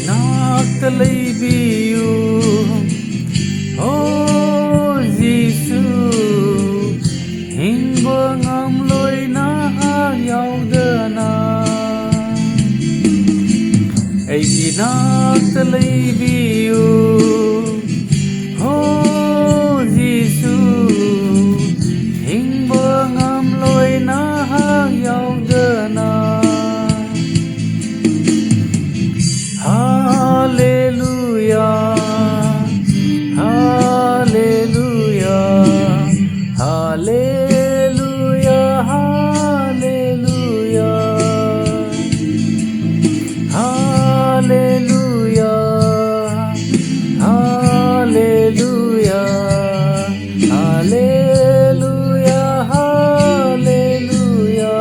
ginakta leibiu oh Jesus hingba ngam loi na yaudana ai ginakta leibiu oh Jesus hingba ngam loi na yaudana Hallelujah, Hallelujah, Hallelujah, Hallelujah, Hallelujah, Hallelujah, Hallelujah, Hallelujah.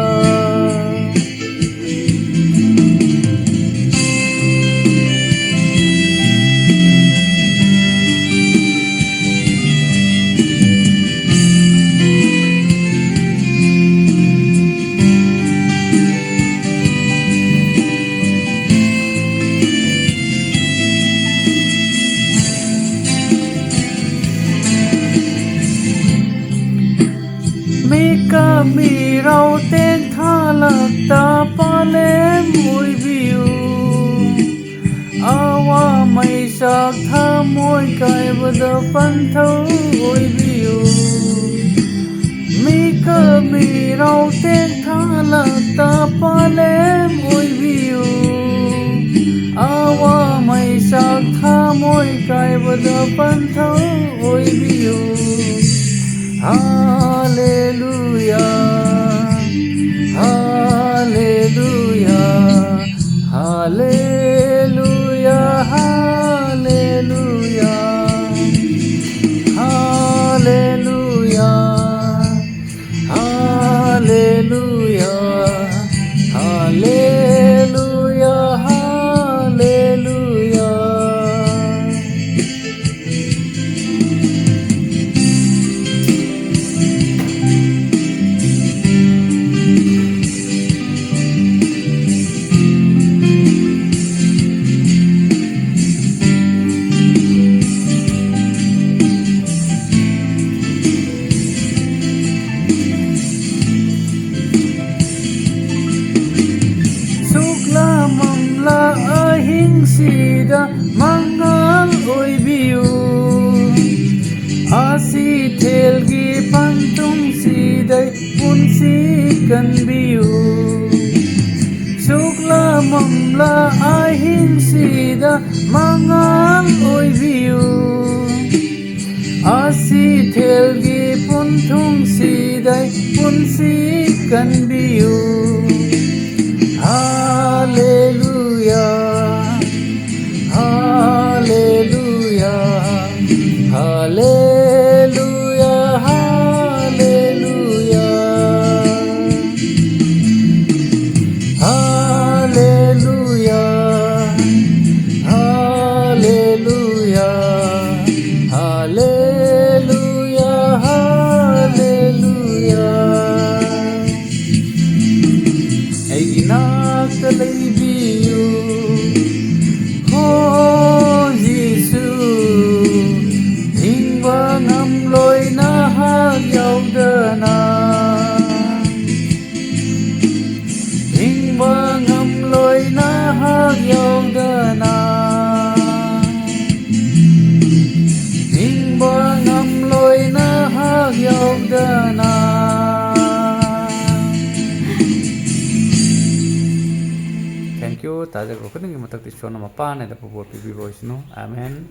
มีเราเต้นท่าหลักตาปาเลมมวยบิวอาว่าไม่สักท่ามวยไก่บดฟันเท้ามวยบิวมีเราเต้นท่าหลักตาปาเลมมวยบิวอาว่าไม่สักท่ามวยไก่บดฟันเท้ามวยบิวHallelujah, Hallelujah, Hallelujah, Hallelujah, Hallelujah, Hallelujah, Hallelujah, Hallelujah. Mamla ahing sida mangal oi biu asi thelgi pantum sidai punsi kan biu sukla mamla ahing sida mangal oi biu asi thelgi puntum sidai punsi kan biu Hallelujah, Hallelujah, Hallelujah, Hallelujah, Hallelujah, Hallelujah, Hallelujah, Hallelujah. Ai ginakta leibiu oh Jesus hingba ngam loi na yaudana hingba ngam loi na yaudana hingba ngam loi na yaudana Thank you. Taja ko kung matak tisyon na mapana da po po voice no. Amen.